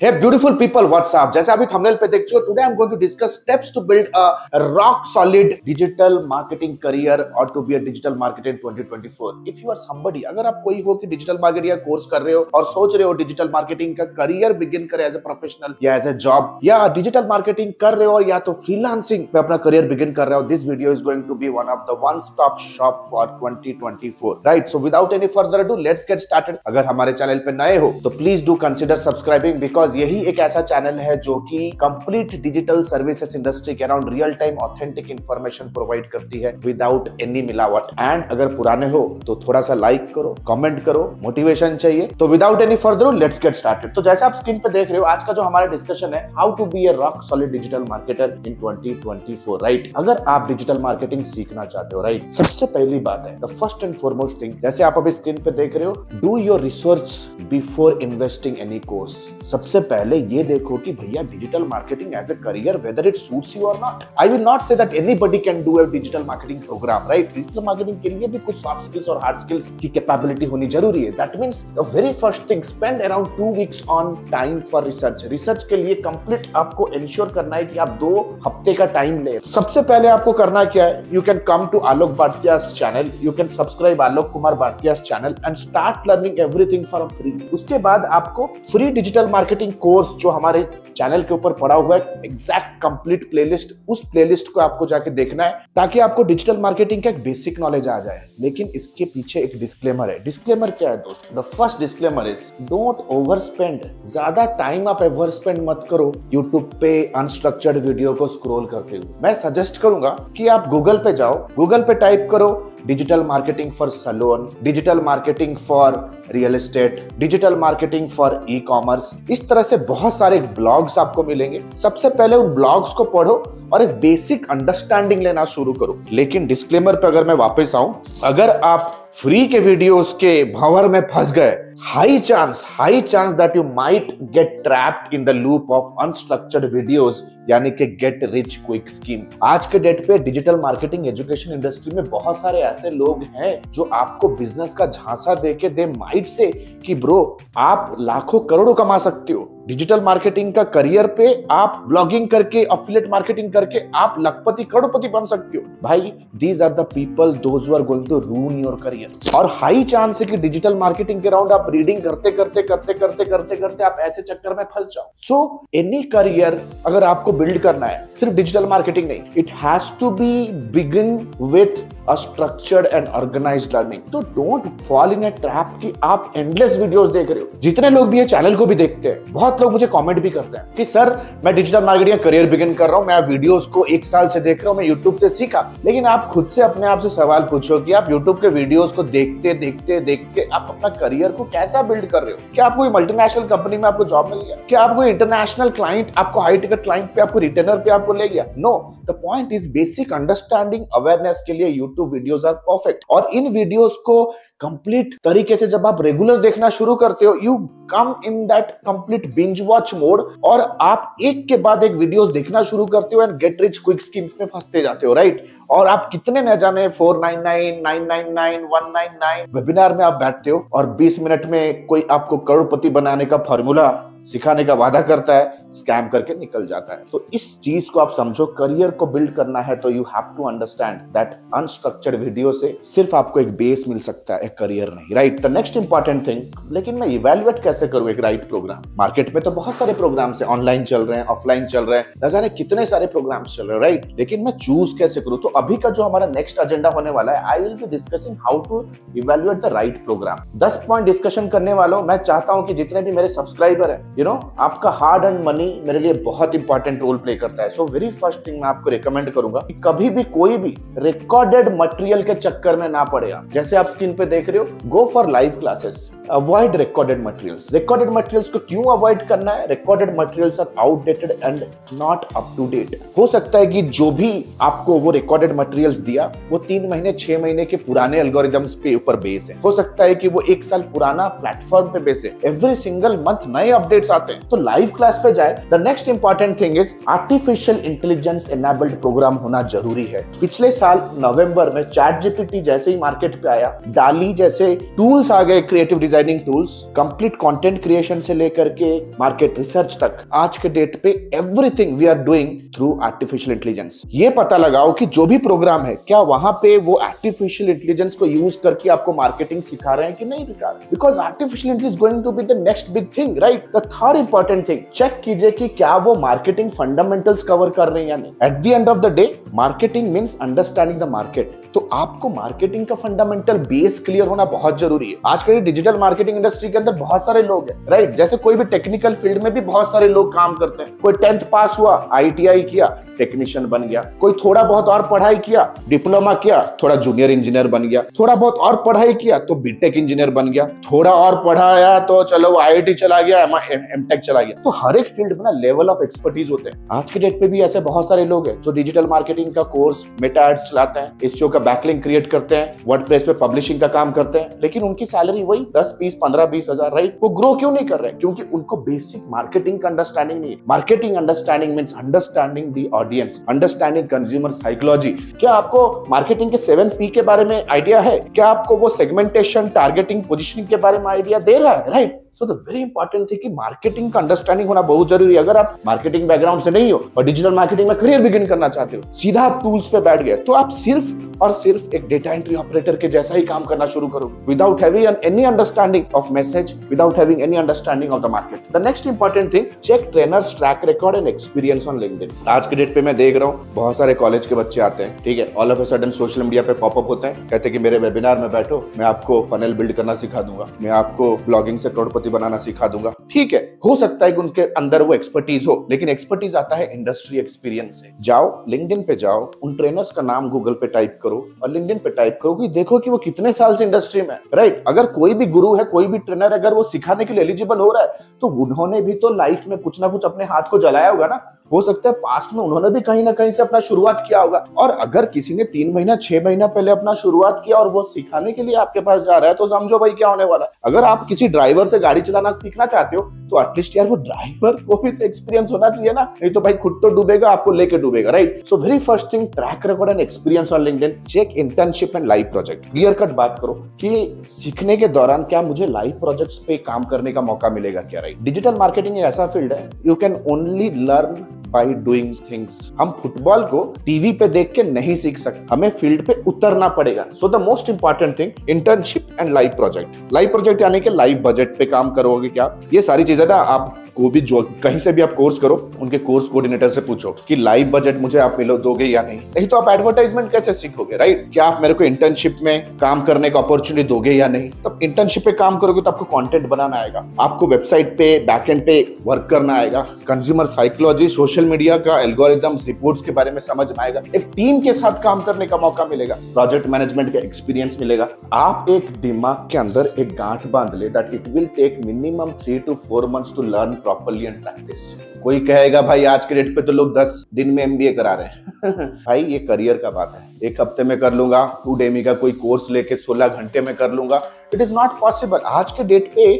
Hey beautiful people, what's up? जैसे अभी thumbnail पे देख चुके हो, today I'm going to discuss steps to build a rock solid digital marketing career or to be a digital marketer in 2024. If you are somebody, अगर आप कोई हो कि डिजिटल मार्केटिंग का कोर्स कर रहे हो और सोच रहे हो डिजिटल मार्केटिंग का करियर बिगिन करे एज ए प्रोफेशनल या एज ए जॉब, या डिजिटल मार्केटिंग कर रहे हो या तो फ्रीलांसिंग पे अपना करियर बिगिन कर रहे हो, this video is going to be one of the one stop shop for 2024, right? So without any further ado let's get started. अगर हमारे चैनल पे नए हो तो please do consider subscribing, because यही एक ऐसा चैनल है जो कि कंप्लीट डिजिटल सर्विसेज इंडस्ट्री के around real time authentic information provide करती है विदाउट एनी मिलावट। एंड अगर पुराने हो तो थोड़ा सा लाइक करो, कमेंट करो, मोटिवेशन चाहिए। तो without any further let's get started. तो जैसे आप स्क्रीन पे देख रहे हो, आज का जो हमारा डिस्कशन है, how to be a rock solid digital marketer in 2024, right? अगर आप डिजिटल मार्केटिंग सीखना चाहते हो, राइट, सबसे पहली बात है, the first and foremost thing, जैसे आप अभी स्क्रीन पे देख रहे हो, do your research before investing any course. सबसे पहले ये देखो कि भैया digital marketing as a career, whether it suits you और not. I will not say that anybody can do a digital marketing program, right? Digital marketing के लिए भी कुछ सॉफ्ट स्किल्स और हार्ड स्किल्स की कैपेबिलिटी होनी जरूरी है। That means the very first thing, spend around 2 weeks on time for research. Research के लिए कंप्लीट आपको इंश्योर करना है कि आप 2 हफ्ते का टाइम ले। सबसे पहले आपको करना क्या है, you can come to Alok Bhatia's channel, you can subscribe Alok Kumar Bhatia's channel and start learning everything for free. उसके बाद आपको फ्री डिजिटल मार्केटिंग कोर्स जो हमारे चैनल के ऊपर पड़ा हुआ है, एग्जैक्ट कंप्लीट प्लेलिस्ट, उस प्लेलिस्ट को आपको जाके देखना है ताकि आपको डिजिटल मार्केटिंग का एक बेसिक नॉलेज आ जाए। लेकिन इसके पीछे एक डिस्क्लेमर है। डिस्क्लेमर क्या है दोस्त? The first disclaimer is don't over spend. ज्यादा टाइम आप ओवर स्पेंड मत करो यूट्यूब पे अनस्ट्रक्चर्ड वीडियो को स्क्रॉल करते हुए। मैं सजेस्ट करूंगा कि आप गूगल पे जाओ, गूगल पे टाइप करो digital marketing for salon, digital marketing for real estate, digital marketing for e commerce. इस तरह से बहुत सारे ब्लॉग्स आपको मिलेंगे। सबसे पहले उन ब्लॉग्स को पढ़ो और एक बेसिक अंडरस्टैंडिंग लेना शुरू करो। लेकिन डिस्क्लेमर पे अगर मैं वापस आऊं, अगर आप फ्री के वीडियोस के भंवर में फंस गए, high chance that you might get trapped in the loop of unstructured videos, यानी कि गेट रिच क्विक स्कीम। आज के डेट पे डिजिटल मार्केटिंग एजुकेशन इंडस्ट्री में बहुत सारे ऐसे लोग हैं जो आपको बिजनेस का झांसा देके दे माइट से कि ब्रो आप लाखों करोड़ों कमा सकते हो डिजिटल मार्केटिंग का करियर पे, आप ब्लॉगिंग करके, एफिलिएट मार्केटिंग करके आप लखपति करोड़पति बन सकते हो। भाई these are the people those who are going to ruin your career. और हाई चांस है कि डिजिटल मार्केटिंग के अराउंड आप रीडिंग करते करते आप ऐसे चक्कर में फंस जाओ। सो एनी करियर अगर आपको बिल्ड करना है, सिर्फ डिजिटल मार्केटिंग नहीं, it has to be begin with a structured and organised learning. तो don't fall in a trap कि आप एंडलेस वीडियोस देख रहे हो। जितने लोग भी ये चैनल को भी देखते हैं, बहुत लोग मुझे कमेंट भी करते हैं कि सर मैं डिजिटल मार्केटिंग करियर बिगिन कर रहा हूं, मैं वीडियोस को 1 साल से देख रहा हूं, मैं यूट्यूब से सीखा। लेकिन आप खुद से अपने आप से सवाल पूछो कि आप यूट्यूब के वीडियोस को देखते आप अपना करियर को कैसा बिल्ड कर रहे हो? क्या आपको कोई मल्टीनेशनल कंपनी में आपको जॉब मिल गया? क्या आपको इंटरनेशनल क्लाइंट, आपको हाई टिकट क्लाइंट पे, आपको रिटेनर पे आपको ले गया? No, the point is basic understanding, awareness के लिए यूट्यूब वीडियोस आर परफेक्ट। और इन वीडियोस को कंप्लीट तरीके से जब आप रेगुलर देखना शुरू करते हो, you come in that complete binge watch mode, और आप एक के बाद एक वीडियोस देखना शुरू करते हो and get rich quick schemes में फंसते जाते हो, राइट? और आप कितने न जाने 499, 999, 199 वेबिनार में आप बैठते हो और 20 मिनट में कोई आपको करोड़पति बनाने का फॉर्मूला सिखाने का वादा करता है, स्कैम करके निकल जाता है। तो इस चीज को आप समझो, करियर को बिल्ड करना है तो you have to understand that unstructured video से सिर्फ आपको एक बेस मिल सकता है, एक करियर नहीं, right? The next important thing, लेकिन मैं इवैल्यूएट कैसे करूं एक राइट प्रोग्राम? मार्केट में तो बहुत सारे प्रोग्राम्स हैं, ऑनलाइन चल रहे हैं, ऑफलाइन चल रहे हैं, न जाने कितने सारे प्रोग्राम्स चल रहे हैं, राइट? लेकिन मैं चूज कैसे करूं? तो अभी का जो हमारा नेक्स्ट एजेंडा होने वाला है, I will be discussing how to evaluate the right program. 10 point discussion करने वालों, मैं चाहता हूं कि जितने भी मेरे सब्सक्राइबर है, आपका हार्ड एंड मनी मेरे लिए बहुत इंपॉर्टेंट रोल प्ले करता है। सो वेरी फर्स्ट थिंग मैं आपको रिकमेंड करूंगा कि कभी भी कोई भी रिकॉर्डेड मटेरियल के चक्कर में ना पड़े आप। जैसे आप स्क्रीन पे देख रहे हो, go for live classes, avoid recorded materials. Recorded materials को क्यों अवॉइड करना है? Recorded materials are outdated and not up to date. हो सकता है कि जो भी आपको वो रिकॉर्डेड मटेरियल्स दिया वो 3 महीने 6 महीने के पुराने एल्गोरिदम्स पे ऊपर बेस है। हो सकता है कि वो 1 साल पुराना प्लेटफॉर्म पे बेस है। एवरी सिंगल मंथ नए अपडेट्स आते हैं। तो लाइव क्लास पे जाए है। The next important thing is artificial intelligence enabled program होना जरूरी है। पिछले साल नवंबर में चैट जीपीटी जैसे ही मार्केट पे आया, डाली जैसे टूल्स आ गए, creative designing tools, complete content creation से लेकर के मार्केट रिसर्च तक, आज के डेट पे everything we are doing through artificial intelligence. ये पता लगाओ कि जो भी प्रोग्राम है क्या वहां पे वो आर्टिफिशियल इंटेलिजेंस को यूज करके आपको मार्केटिंग सिखा रहे हैं कि नहीं सिखा रहे, because artificial intelligence is going to be the next big thing, right. The third important thing, check कीजिए कि क्या वो मार्केटिंग फंडामेंटल्स कवर कर रहे हैं या नहीं। Eight the end of the day marketing means understanding the market, तो आपको मार्केटिंग का फंडामेंटल बेस क्लियर होना बहुत जरूरी है। आज के डिजिटल मार्केटिंग इंडस्ट्री के अंदर बहुत सारे लोग हैं, राइट। जैसे कोई भी टेक्निकल फील्ड में भी बहुत सारे लोग काम करते हैं। कोई 10th पास हुआ, आईटीआई किया, टेक्नीशियन बन गया। कोई थोड़ा बहुत और पढ़ाई किया, डिप्लोमा किया, थोड़ा जूनियर इंजीनियर बन गया। थोड़ा बहुत और पढ़ाई किया तो बीटेक इंजीनियर बन गया। थोड़ा और पढ़ाया तो चलो आईआईटी चला गया, एमटेक चला गया। तो हर एक फील्ड में ना लेवल ऑफ एक्सपर्टीज होते हैं। आज के डेट पे भी ऐसे बहुत सारे लोग हैं जो डिजिटल मार्केटिंग का कोर्स, मेटा एड्स चलाते हैं, एसईओ का बैकलिंक क्रिएट करते हैं, वर्डप्रेस पे पब्लिशिंग का काम करते हैं, लेकिन उनकी सैलरी वही 10, 20, 15, 20 हजार, राइट। वो ग्रो क्यों नहीं कर रहे? क्योंकि उनको बेसिक मार्केटिंग का अंडरस्टैंडिंग नहीं है। Marketing understanding means understanding the audience, understanding consumer psychology. क्या आपको मार्केटिंग के 7P के बारे में आइडिया है? क्या आपको वो सेगमेंटेशन, टारगेटिंग, पोजीशनिंग के बारे में आइडिया दे रहा है, right. So the very important थी कि मार्केटिंग का अंडरस्टैंडिंग होना बहुत जरूरी है। अगर आप मार्केटिंग बैकग्राउंड से नहीं हो और डिजिटल मार्केटिंग में करियर बिगिन करना चाहते हो, सीधा आप टूल्स पे बैठ गए, तो आप सिर्फ और सिर्फ एक डेटा एंट्री ऑपरेटर के जैसा ही काम करना शुरू करोगे, without having any understanding of message, without having any understanding of the market. The next important thing, check trainers track record and experience on LinkedIn. आज के डेट पे मैं देख रहा हूँ बहुत सारे कॉलेज के बच्चे आते हैं, ठीक है, all of a sudden social media पे पॉपअप होते हैं, कहते हैं कि मेरे वेबिनार में बैठो, मैं आपको फनल बिल्ड करना सिखा दूंगा, मैं आपको ब्लॉगिंग से करोड़पति बनाना सिखा दूंगा। ठीक है, हो सकता है कि उनके अंदर वो एक्सपर्टीज हो, लेकिन एक्सपर्टीज आता है इंडस्ट्री एक्सपीरियंस से। जाओ लिंक्डइन पे जाओ, उन ट्रेनर्स का नाम गूगल पे टाइप करो और लिंक्डइन पे टाइप करो कि देखो कि वो कितने साल से इंडस्ट्री में है, राइट। अगर कोई भी गुरु है, कोई भी ट्रेनर, अगर वो सिखाने के लिए एलिजिबल हो रहा है, तो उन्होंने भी तो लाइफ में कुछ ना कुछ अपने हाथ को जलाया होगा ना। हो सकता है पास्ट में उन्होंने भी कहीं ना कहीं से अपना शुरुआत किया होगा। और अगर किसी ने 3 महीना 6 महीना पहले अपना शुरुआत किया और वो सिखाने के लिए आपके पास जा रहा है, तो समझो भाई क्या होने वाला है। अगर आप किसी ड्राइवर से गाड़ी चलाना सीखना चाहते हो, तो एटलीस्ट यार वो ड्राइवर को भी तो एक्सपीरियंस होना चाहिए ना, नहीं तो भाई खुद तो डूबेगा, आपको लेके डूबेगा, right. So very first thing, track record and experience on LinkedIn. Check internship and live project. Clear cut बात करो कि सीखने के दौरान क्या मुझे लाइव प्रोजेक्ट्स पे काम करने का मौका मिलेगा क्या, राइट। डिजिटल मार्केटिंग एक ऐसा फील्ड है, you can only learn by doing things. हम फुटबॉल को टीवी पे देख के नहीं सीख सकते, हमें फील्ड पे उतरना पड़ेगा। So the most important thing, internship and live project. Live project यानी कि लाइव बजट पे काम करोगे क्या, ये सारी चीजें ना आप को भी जो कहीं से भी आप कोर्स करो, उनके कोर्स कोऑर्डिनेटर से पूछो कि लाइव बजट मुझे आप दोगे या नहीं। नहीं तो आप एडवर्टाइजमेंट कैसे सीखोगे, राइट। क्या आप मेरे को इंटर्नशिप में काम करने का अपॉर्चुनिटी दोगे या नहीं। तब इंटर्नशिप पे काम करोगे तो आपको कंटेंट बनाना आएगा, आपको वेबसाइट पे बैकएंड पे वर्क करना आएगा, कंज्यूमर साइकोलॉजी, सोशल मीडिया का एल्गोरिथम्स, रिपोर्ट्स के बारे में समझ में आएगा, एक टीम के साथ काम करने का मौका मिलेगा, प्रोजेक्ट मैनेजमेंट का एक्सपीरियंस मिलेगा। आप एक दिमाग के अंदर एक गांठ बांध ले that it will take minimum 3 to 4 months to learn properly and practice. कोई कहेगा भाई आज के डेट पे तो लोग 10 दिन में MBA करा रहे हैं भाई ये करियर का बात है, एक हफ्ते में कर लूंगा, Udemy का कोई कोर्स लेके 16 घंटे में कर लूंगा, इट इज नॉट पॉसिबल। आज के डेट पे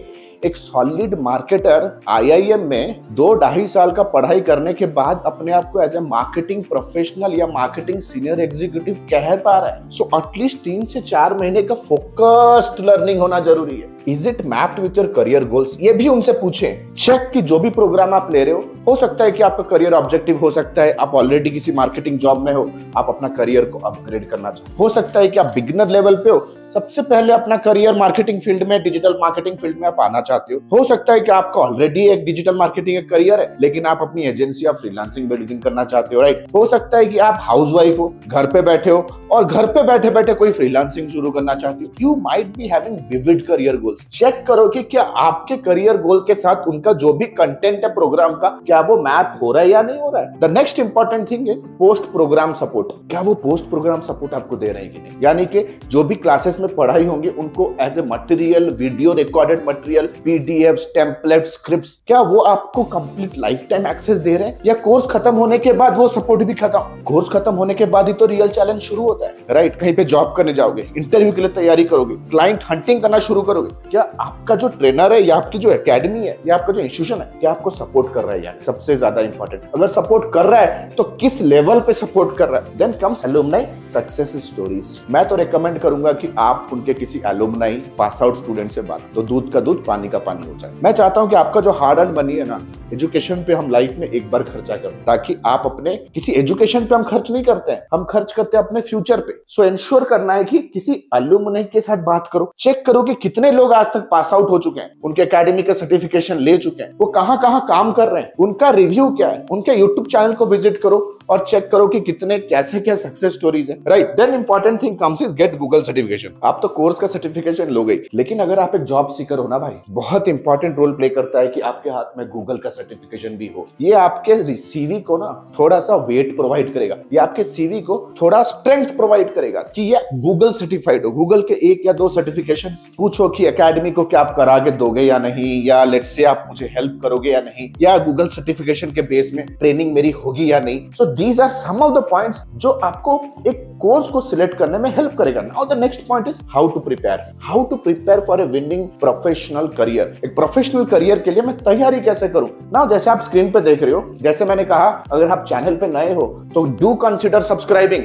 एक सॉलिड मार्केटर IIM में 2-2.5 साल का पढ़ाई करने के बाद अपने आप को एज ए मार्केटिंग प्रोफेशनल या मार्केटिंग सीनियर एग्जीक्यूटिव कह पा रहा है। सो एटलीस्ट 3 से 4 महीने का फोकस्ड लर्निंग होना जरूरी है। Is it mapped with your career goals, ये भी उनसे पूछें। चेक कि जो भी प्रोग्राम आप ले रहे हो सकता है कि आपका करियर ऑब्जेक्टिव हो सकता है आप ऑलरेडी किसी मार्केटिंग जॉब में हो, आप अपना करियर को अपग्रेड करना चाहते हो सकता है कि आप बिगिनर लेवल पे हो, सबसे पहले अपना करियर मार्केटिंग फील्ड में, डिजिटल मार्केटिंग फील्ड में आप आना चाहते हो सकता है कि आपका ऑलरेडी एक डिजिटल मार्केटिंग एक करियर है, लेकिन आप अपनी एजेंसी या फ्रीलांसिंग बिल्डिंग करना चाहते हो, राइट। हो सकता है कि आप हाउसवाइफ हो, घर पे बैठे हो और घर पे बैठे बैठे कोई फ्रीलांसिंग शुरू करना चाहते हो। You might be having vivid career goals. Check करो कि क्या आपके करियर गोल के साथ उनका जो भी कंटेंट है प्रोग्राम का, क्या वो मैप हो रहा है या नहीं हो रहा है। The next important thing is post program support. क्या वो पोस्ट प्रोग्राम सपोर्ट आपको दे रहे हैं कि नहीं, यानी कि जो भी क्लासेस चैनल्स में पढ़ाई होंगी उनको as a material, video recorded material, PDF, template, scripts, क्या वो आपको कंप्लीट लाइफ टाइम एक्सेस दे रहे हैं या कोर्स खत्म होने के बाद वो सपोर्ट भी खत्म? कोर्स खत्म होने के बाद ही तो रियल चैलेंज शुरू होता है, राइट? कहीं पे जॉब करने जाओगे, इंटरव्यू के लिए तैयारी करोगे, क्लाइंट हंटिंग करना शुरू करोगे, क्या आपका जो ट्रेनर है या आपकी जो एकेडमी है या आपका जो इंस्टीट्यूशन है क्या आपको सपोर्ट कर रहा है? यार सबसे ज्यादा इंपॉर्टेंट, अगर सपोर्ट कर रहा है तो किस लेवल पे सपोर्ट कर रहा है? Then comes alumni success stories. मैं तो रेकमेंड करूंगा कि आप उनके किसी एलुमनाई पास आउट स्टूडेंट से बात, तो दूध का दूध पानी का पानी हो जाए। मैं चाहता हूं कि आपका जो हार्ड अर्न मनी है ना, एजुकेशन पे हम लाइफ में एक बार खर्चा करें, ताकि आप अपने किसी एजुकेशन पे हम खर्च नहीं करते हैं, हम खर्च करते हैं अपने फ्यूचर पे। सो इंश्योर करना है कि किसी एलुमनाई के साथ बात करो, चेक करो कि कितने लोग आज तक पास आउट हो चुके हैं, उनके एकेडमी का सर्टिफिकेशन ले चुके हैं, वो कहां कहां काम कर रहे हैं, उनका रिव्यू क्या है, उनके यूट्यूब चैनल को विजिट करो और चेक करो कि कितने कैसे क्या सक्सेस स्टोरीज है, right? Then important thing comes is get Google certification. आप तो कोर्स का सर्टिफिकेशन लो गई, लेकिन अगर आप एक जॉब सीकर हो ना भाई, बहुत इंपॉर्टेंट रोल प्ले करता है कि आपके हाथ में गूगल का सर्टिफिकेशन भी हो। ये आपके सीवी को ना थोड़ा सा वेट प्रोवाइड करेगा, ये आपके सीवी को थोड़ा स्ट्रेंथ प्रोवाइड करेगा कि ये गूगल सर्टिफाइड हो। गूगल के 1 या 2 सर्टिफिकेशन पूछो कि एकेडमी को क्या आप करा के दोगे या नहीं, या लेट्स से आप मुझे हेल्प करोगे या नहीं, या गूगल सर्टिफिकेशन के बेस में ट्रेनिंग मेरी होगी या नहीं। So these are some of the points जो आपको एक कोर्स को सिलेक्ट करने में हेल्प करेगा। Now the next point is how to prepare for a winning professional career. एक प्रोफेशनल करियर के लिए मैं तैयारी कैसे करूं? नाउ जैसे आप स्क्रीन पे देख रहे हो, जैसे मैंने कहा, अगर आप चैनल पे नए हो तो do consider subscribing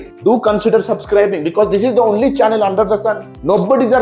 because this is the only channel under the sun. Nobody is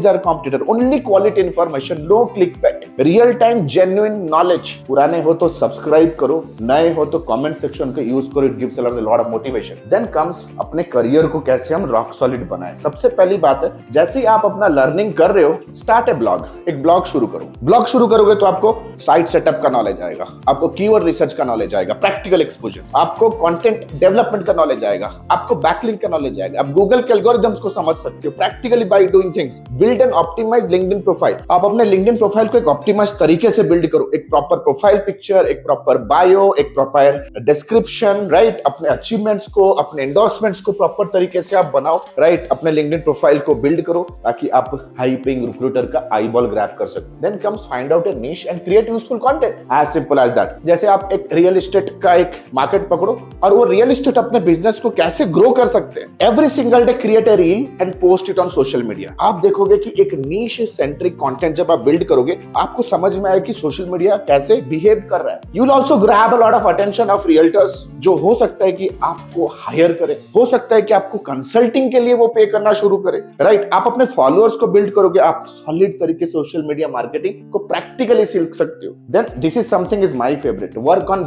our competitor, only quality information, no clickbait, real time genuine knowledge. पुराने हो तो सब्सक्राइब करो, नए हो तो कमेंट सेक्शन को यूज करो, it gives a lot of motivation. Then comes अपने करियर को कैसे हम रॉक सॉलिड बनाएं। सबसे पहली बात है, जैसे ही आप अपना लर्निंग कर रहे हो, स्टार्ट ए ब्लॉग। एक ब्लॉग शुरू करो। ब्लॉग शुरू करोगे तो आपको साइट सेटअप का नॉलेज आएगा, आपको कीवर्ड रिसर्च का नॉलेज आएगा, प्रैक्टिकल एक्सपोजर, आपको कंटेंट डेवलपमेंट का नॉलेज आएगा, आपको बैकलिंक का नॉलेज आएगा, आप गूगल के एल्गोरिथम्स को समझ सकते हो practically by doing things. Build and optimise LinkedIn profile. आप अपने लिंक्डइन प्रोफाइल को एक ऑप्टिमाइज तरीके से बिल्ड करो, एक प्रॉपर प्रोफाइल पिक्चर, एक प्रॉपर बायो, एक प्रॉपर डिस्क्रिप्शन, राइट? अपने अचीवमेंट्स को, अपने एंडोर्समेंट्स को प्रॉपर तरीके से आप बनाओ, राइट? अपने लिंक्डइन प्रोफाइल को बिल्ड करो ताकि आप हाई पेइंग रिक्रूटर का आईबॉल ग्रैब कर सको। Then comes find out a niche and create useful content, as simple as that. जैसे आप एक रियल एस्टेट का एक मार्केट पकड़ो और वो रियल एस्टेट अपने बिजनेस को कैसे ग्रो कर सकते हैं। Every single day create a reel and post it on social media. आप देखोगे कि एक नीश सेंट्रिक कंटेंट जब आप बिल्ड करोगे, आपको समझ में आए कि सोशल मीडिया कैसे बिहेव कर रहा है। You will also grab a lot of attention of realtors, जो हो सकता है कि आपको हायर करे, हो सकता है कि आपको कंसल्टिंग के लिए वो पे करना शुरू करे, राइट? आप अपने फॉलोअर्स को बिल्ड करोगे, आप सॉलिड तरीके से सोशल मीडिया मार्केटिंग को प्रैक्टिकली सीख सकते हो। Then this is something is my favourite, work on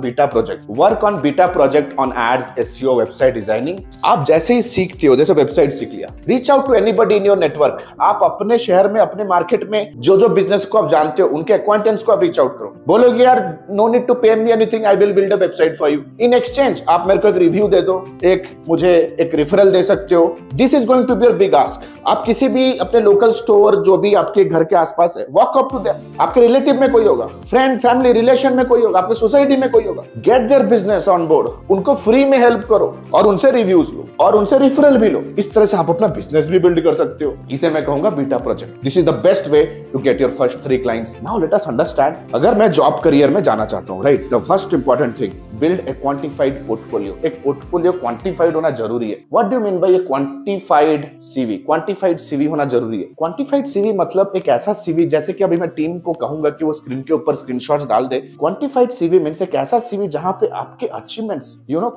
beta project on ads, SEO, website designing. आप जैसे ही सीखते हो, जैसे वेबसाइट सीख लिया, reach out to anybody in your network. आप अपने शहर में, अपने मार्केट में जो बिजनेस को आप जानते हो, उनके अक्वाइंटेंस को आप रीच आउट करो। बोलोगे यार नो नीड टू पे me anything, I will build a website for you. In exchange आप मेरे को एक रिव्यू दे दो, मुझे एक रेफरल दे सकते हो। This is going to be your big ask. आप किसी भी अपने लोकल स्टोर जो भी आपके घर के आसपास है, वॉक अप टू देम। आपके रिलेटिव में कोई होगा, फ्रेंड, फैमिली, रिलेशन में कोई होगा, आपकी सोसाइटी में कोई होगा, get their business on board. उनको फ्री में हेल्प करो और उनसे रिव्यूज लो और उनसे रेफरल भी लो। इस तरह से आप अपना बिजनेस भी बिल्ड कर सकते हो। इसे मैं कहूंगा beta project. This is the best way to get your first 3 clients. Now let us understand, अगर मैं जॉब करियर में जाना चाहता हूं, right, the first important thing, build a quantified portfolio. एक पोर्टफोलियो क्वांटिफाइड होना जरूरी है। What do you mean by a quantified CV? Quantified CV होना जरूरी है। क्वांटिफाइड सीवी मतलब एक ऐसा सीवी, जैसे कि अभी मैं टीम को कहूंगा कि वो स्क्रीन के ऊपर स्क्रीनशॉट्स डाल दे। क्वांटिफाइड सीवी मींस एक ऐसा सीवी जहां पे आपके अचीवमेंट्स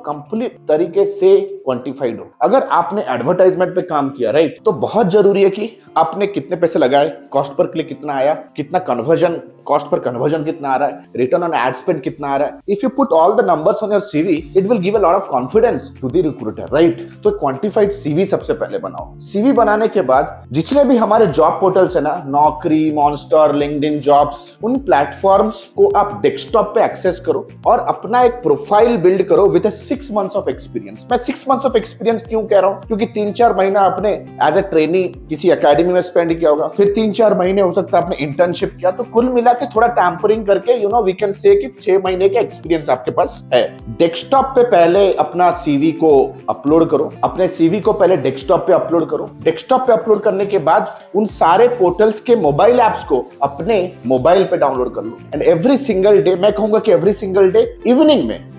कंप्लीट तरीके से क्वांटिफाइड हो। अगर आपने एडवर्टाइजमेंट पे काम किया, राइट, तो बहुत जरूरी है कि आपने कितने पैसे लगाए, कॉस्ट पर क्लिक कितना आया, कितना कन्वर्जन, कॉस्ट पर कन्वर्जन कितना आ रहा है, रिटर्न ऑन एड स्पेंड कितना आ रहा है। If you put all the numbers on your CV, it will give a lot of confidence to the recruiter, right? तो क्वांटिफाइड सीवी सबसे पहले बनाओ। सीवी बनाने के बाद जितने भी हमारे जॉब पोर्टल्स है ना, नौकरी, मॉन्स्टर, लिंक्डइन जॉब्स, उन प्लेटफॉर्म्स को आप डेस्कटॉप पे एक्सेस करो और अपना एक प्रोफाइल बिल्ड करो विद 6 मंथ्स ऑफ एक्सपीरियंस। मैं 6 मंथ्स ऑफ एक्सपीरियंस क्यों कह रहा हूं? क्योंकि 3-4 महीना आपने एज ए ट्रेनी किसी एकेडमी में स्पेंड किया होगा, फिर 3-4 महीने हो सकता है आपने इंटर्नशिप किया, तो कुल मिला के थोड़ा टैम्परिंग करके वी कैन से कि 6 महीने का एक्सपीरियंस आपके पास है। डेस्कटॉप पे पहले अपना सीवी को अपलोड करो, अपने सीवी को पहले डेस्कटॉप पे अपलोड करो। डेस्कटॉप पे अपलोड करने के बाद उन सारे पोर्टल्स के मोबाइल ऐप्स को अपने मोबाइल पे डाउनलोड कर लो। एंड एवरी सिंगल डे, मैं कहूंगा कि एवरी सिंगल डे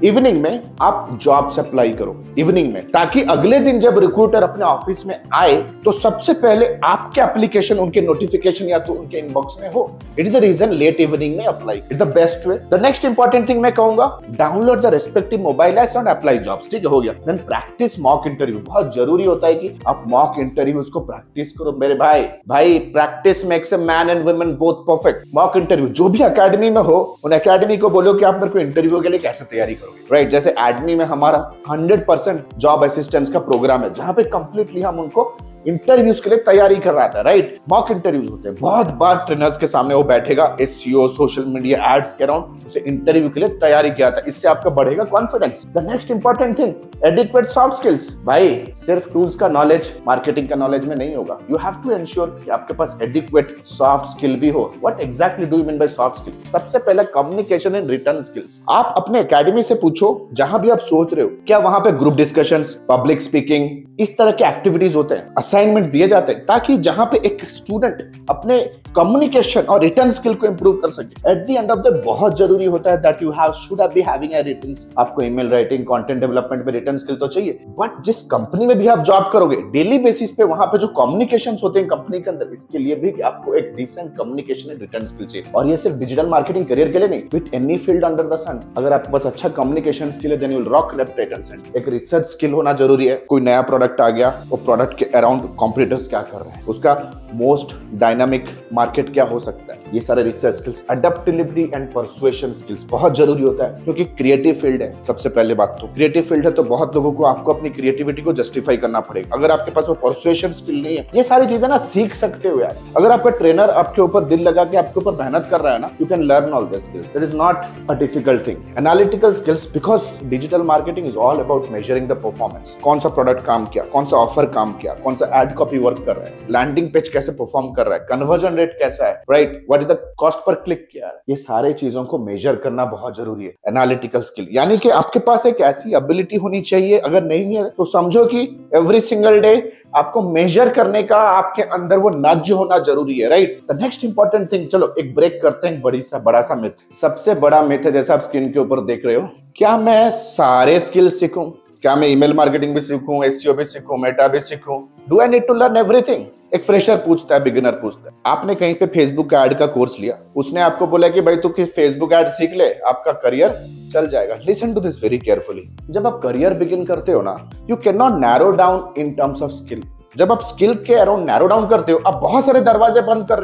इवनिंग में आप जॉब्स अप्लाई करो इवनिंग में, ताकि अगले दिन जब रिक्रूटर अपने ऑफिस में आए तो सबसे पहले आपके एप्लीकेशन उनके नोटिफिकेशन या तो उनके इनबॉक्स में हो। It is the reason late evening में apply, it the best way. The next important thing मैं कहूंगा, download the respective mobile apps and apply jobs. ठीक हो गया। Then practise mock interview. बहुत जरूरी होता है कि आप मॉक इंटरव्यूज को प्रैक्टिस करो मेरे भाई practice makes a man and women both perfect. Mock interview जो भी एकेडमी में हो, उन एकेडमी को बोलो कि आप मेरे को इंटरव्यू के लिए कैसे तैयारी करोगे, राइट? जैसे एडमी में हमारा 100% जॉब असिस्टेंस का प्रोग्राम है, जहां पे कंप्लीटली हम उनको इंटरव्यूज के लिए तैयारी कर रहा था, राइट? मॉक इंटरव्यूज होते हैं। बहुत बार ट्रेनर्स के सामने वो बैठेगा, एसईओ, सोशल मीडिया एड्स के अराउंड, उसे इंटरव्यू के लिए तैयारी किया था। इससे आपका बढ़ेगा confidence. The next important thing, adequate soft skills. भाई सिर्फ टूल्स का नॉलेज, मार्केटिंग का नॉलेज में नहीं होगा। यू हैव टू एंश्योर कि आपके पास एडिक्वेट सॉफ्ट स्किल भी हो। What exactly do you mean bye soft skill? सबसे पहले कम्युनिकेशन एंड रिटर्न स्किल्स। आप अपने एकेडमी से पूछो, जहां भी आप सोच रहे हो, क्या वहां पे ग्रुप डिस्कशंस, पब्लिक स्पीकिंग, इस तरह के एक्टिविटीज होते हैं, असाइनमेंट दिए जाते हैं, ताकि जहां पे एक स्टूडेंट अपने कम्युनिकेशन और रिटर्न स्किल को इंप्रूव कर सके। At the end of the बहुत जरूरी होता है that you should be having a written. आपको ईमेल राइटिंग, कंटेंट डेवलपमेंट में रिटर्न स्किल तो चाहिए, बट जिस कंपनी में भी आप जॉब करोगे डेली बेसिस पे, वहां पे जो कम्युनिकेशंस होते हैं कंपनी के अंदर, इसके लिए भी आपको एक decent communication and written skill चाहिए। और ये सिर्फ डिजिटल मार्केटिंग करियर के लिए नहीं, with any field under the sun. अगर आपके पास अच्छा कम्युनिकेशन स्किल है, then you will rock reputation. एक रिसर्च स्किल होना जरूरी है। कोई नया प्रोडक्ट आ गया, वो प्रोडक्ट के अराउंड कॉम्पिटिटर्स क्या कर रहे हैं, उसका मोस्ट डायनामिक मार्केट क्या हो सकता है, ये सारे research skills. Adaptability and persuasion skills बहुत जरूरी होता है, क्योंकि क्रिएटिव फील्ड है। सबसे पहले बात तो क्रिएटिव फील्ड है, तो बहुत लोगों को आपको अपनी क्रिएटिविटी को जस्टिफाई करना पड़ेगा। अगर आपके पास वो परसुएशन स्किल नहीं है, ये सारी चीजें ना सीख सकते हो यार। अगर आपका ट्रेनर आपके ऊपर दिल लगा के आपके ऊपर मेहनत कर रहा है ना, you can learn all this skills. That is not a difficult thing. Analytical skills, because digital marketing is all about measuring the performance. कौन सा प्रोडक्ट काम किया, कौन सा ऑफर काम किया, कौन सा एड कॉपी वर्क कर रहा है, लैंडिंग पेज कैसे परफॉर्म कर रहा है, कन्वर्जन रेट कैसा है, right? What is the cost per click किया है। ये सारे चीजों को मेजर करना बहुत जरूरी है। एनालिटिकल स्किल यानी कि आपके पास एक ऐसी एबिलिटी होनी चाहिए, अगर नहीं है तो समझो कि एवरी सिंगल डे आपको मेजर करने का आपके अंदर वो नज होना जरूरी है, right? The next important thing, चलो एक ब्रेक करते हैं। बड़ा सा मिथ, सबसे बड़ा मिथ है, जैसा आप स्क्रीन के ऊपर देख रहे हो, क्या मैं सारे स्किल्स सीखूं? क्या मैं ईमेल मार्केटिंग भी सीखूं, एसईओ भी सीखूं, मेटा भी सीखूं? Do I need to learn everything? एक फ्रेशर पूछता है, बिगिनर पूछता है। आपने कहीं पे फेसबुक ऐड का कोर्स लिया, उसने आपको बोला कि भाई तू फेसबुक ऐड सीख ले, आपका करियर चल जाएगा। Listen to this very carefully. जब आप करियर बिगिन करते हो ना, you can not narrow down in terms of skill. जब आप स्किल के अराउंड नैरो डाउन करते हो, आप बहुत सारे दरवाजे बंद कर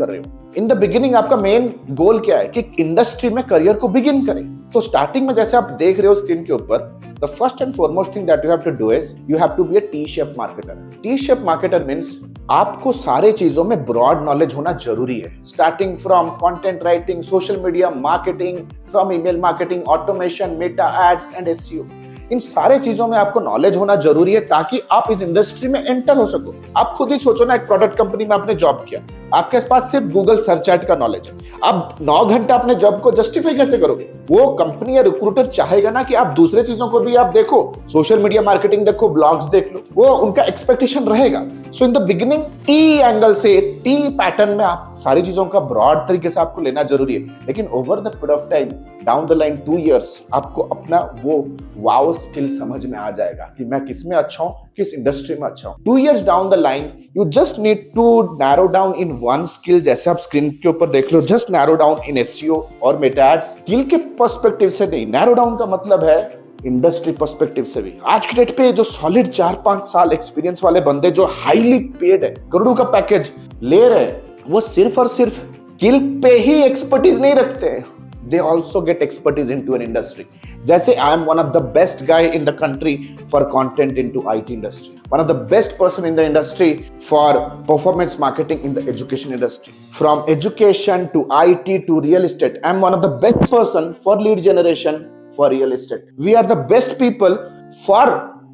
रहे हो। इन द बिगिनिंग आपका मेन गोल क्या है कि इंडस्ट्री में करियर को बिगिन करें। तो स्टार्टिंग में जैसे आप देख रहे हो स्क्रीन के ऊपर, the first and foremost thing that you have to do is you have to be a T-shaped marketer. T-shaped marketer means आपको सारे चीजों में ब्रॉड नॉलेज होना जरूरी है, starting from content writing, social media marketing, from email marketing, automation, meta ads and SEO. इन सारे चीजों में आपको नॉलेज होना जरूरी है, ताकि आप इस इंडस्ट्री में एंटर हो सको। आप खुद ही सोचो ना, एक प्रोडक्ट कंपनी में आपने जॉब किया, आपके पास सिर्फ गूगल सर्च एड का नॉलेज है, आप 9 घंटा अपने जॉब को जस्टिफाई कैसे करोगे? वो कंपनी या रिक्रूटर चाहेगा ना कि आप दूसरे चीजों को भी आप देखो, सोशल मीडिया मार्केटिंग देखो, ब्लॉग्स देख लो, वो उनका एक्सपेक्टेशन रहेगा। So in the beginning T angle से, टी पैटर्न में आप सारी चीजों का ब्रॉड तरीके से आपको लेना जरूरी है। लेकिन over the period of time, down the line 2 years, आपको अपना वो वाओ स्किल समझ में आ जाएगा कि मैं किस में अच्छा हूं, किस इंडस्ट्री में अच्छा हूं। 2 years down the line, you just need to narrow down in one skill. जैसे आप स्क्रीन के ऊपर देख लो, just narrow down in SEO और मेटा एड्स। स्किल के पर्सपेक्टिव से नहीं, नैरो डाउन का मतलब है इंडस्ट्री पर्सपेक्टिव से भी। आज के डेट पे जो सॉलिड 4-5 साल एक्सपीरियंस वाले बंदे जो हाईली पेड है, करोड़ों का पैकेज ले रहे हैं, वो सिर्फ और सिर्फ स्किल पे ही एक्सपर्टीज नहीं रखते हैं, they also get expertise into an industry. जैसे I am one of the best guy in the country for content into IT industry, one of the best person in the industry for performance marketing in the education industry. From education to IT to real estate, I am one of the best person for lead generation for real estate. We are the best people for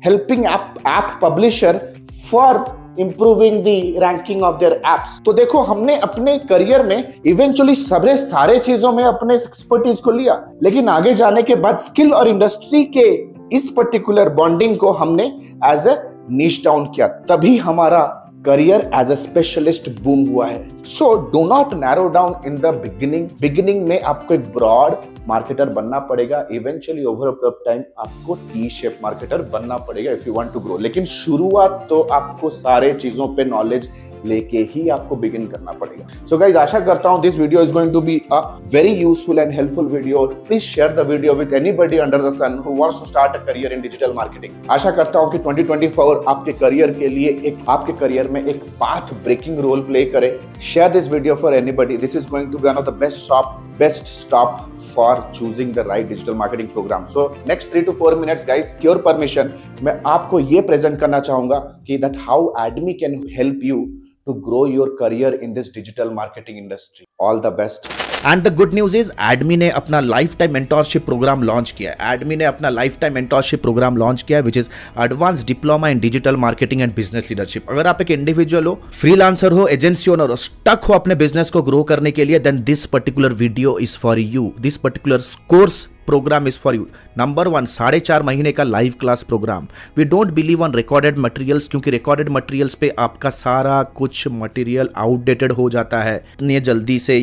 helping app publisher for improving the ranking of their apps. तो देखो हमने अपने career में eventually सारे चीजों में अपने expertise को लिया, लेकिन आगे जाने के बाद स्किल और इंडस्ट्री के इस पर्टिकुलर बॉन्डिंग को हमने एज ए नीश डाउन किया, तभी हमारा career as a specialist boom हुआ है। So do not narrow down in the beginning में आपको एक ब्रॉड मार्केटर बनना पड़ेगा, इवेंचुअली ओवर टाइम आपको टी शेप मार्केटर बनना पड़ेगा if you want to grow. लेकिन शुरुआत तो आपको सारे चीजों पे नॉलेज लेके ही आपको बिगिन करना पड़ेगा। सो गाइज, आशा करता हूं this video is going to be a very useful and helpful video. Please share the video with anybody under the sun who wants to start a career in digital marketing. आशा करता हूं कि 2024 आपके career के लिए आपके career में एक पाथ ब्रेकिंग रोल प्ले करे। Share this video for anybody. This is going to be one of the best stop for choosing the right digital marketing program. So next 3 to 4 minutes guys, your permission, मैं आपको ये present करना चाहूंगा कि that how ADMI can help you to grow your career in this digital marketing industry. All the best. And the good news is ADMI ने अपना lifetime mentorship program launch किया है। ADMI ने अपना lifetime mentorship program launch किया है which is advance diploma in digital marketing and business leadership. अगर आप एक इंडिविजुअल हो, फ्रीलांसर हो, एजेंसी ओनर हो, स्टक हो अपने बिजनेस को ग्रो करने के लिए, then this particular video is for you. This particular course program is for you. Number 1, 4.5 महीने का live class program. We don't believe on recorded materials, क्योंकि रिकॉर्डेड मटेरियल्स पे आपका सारा कुछ मटेरियल आउटडेटेड हो जाता है, इतनी जल्दी से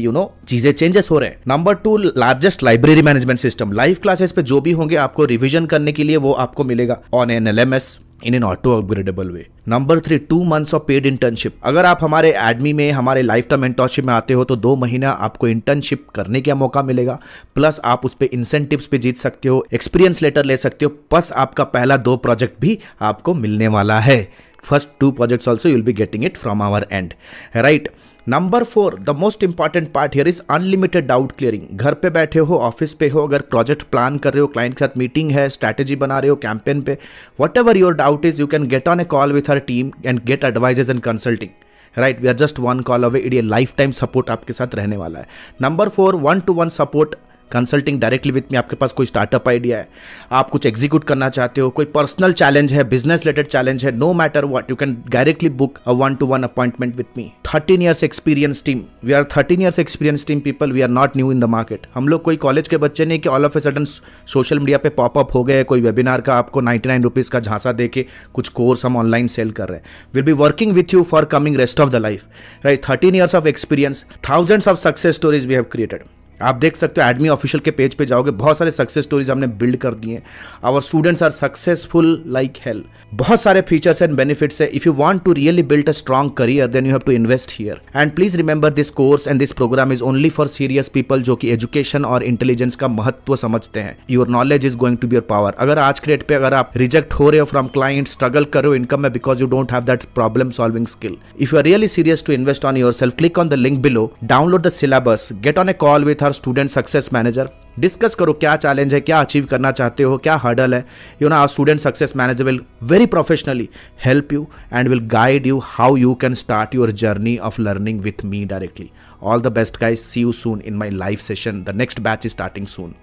चीजें चेंजेस हो रहे हैं। Number 2, largest library management system. Live classes पे जो भी होंगे आपको रिविजन करने के लिए वो आपको मिलेगा on an LMS in an auto upgradable way. Number 3, 2 months of paid internship. अगर आप हमारे एडमी में हमारे लाइफ टाइम मेंटोरशिप में आते हो तो 2 महीना आपको इंटर्नशिप करने का मौका मिलेगा, प्लस आप उस पे इंसेंटिव्स पे जीत सकते हो, एक्सपीरियंस लेटर ले सकते हो, प्लस आपका पहला 2 प्रोजेक्ट भी आपको मिलने वाला है। First 2 projects also you'll be getting it from our end, right? Number 4, the most important part here is unlimited doubt clearing. घर पे बैठे हो, ऑफिस पे हो, अगर प्रोजेक्ट प्लान कर रहे हो, क्लाइंट के साथ मीटिंग है, स्ट्रैटेजी बना रहे हो कैंपेन पे, whatever your doubt is, you can get on a call with her team and get advises and consulting, right? We are just 1 call away. ये लाइफ टाइम सपोर्ट आपके साथ रहने वाला है। Number 4, 1-to-1 support consulting directly with me. आपके पास कोई startup idea है, आप कुछ एग्जीक्यूट करना चाहते हो, कोई पर्सनल चैलेंज है, बिजनेस रिलेटेड चैलेंज है, no matter what, you can directly book a 1-to-1 appointment with me. 13 years experience team. We are 13 years experience team people. We are not new in the market. हम लोग कोई college के बच्चे नहीं कि all of a sudden social media पे popup हो गए, कोई वेबिनार का आपको 99 रुपीज़ का झांसा दे के कुछ कोर्स हम ऑनलाइन सेल कर रहे हैं। Will be working with you for coming rest of the life, right? 13 years of experience, thousands of success stories we have created. आप देख सकते हो एडमी ऑफिशियल के पेज पे जाओगे, बहुत सारे सक्सेस स्टोरीज हमने बिल्ड कर दिए हैं। Our students are successful like hell. बहुत सारे फीचर्स एंड बेनिफिट्स है। If you want to really build a strong career then you have to invest here. And please remember this course and this program is only for serious people जो कि education और intelligence का महत्व समझते हैं। Your knowledge is going to be your power. अगर आज के डेट पे अगर आप रिजेक्ट हो रहे हो फ्रॉम क्लाइंट, स्ट्रगल कर रहे हो इनकम में because you don't have that problem solving skill, if you are really serious to invest on yourself, click on the link below, download the syllabus, get on a call with our student success manager, discuss करो क्या challenge है, क्या achieve करना चाहते हो, क्या hurdle है। Our student success manager will very professionally help you and will guide you how you can start your journey of learning with me directly. All the best guys. See you soon in my live session. The next batch is starting soon.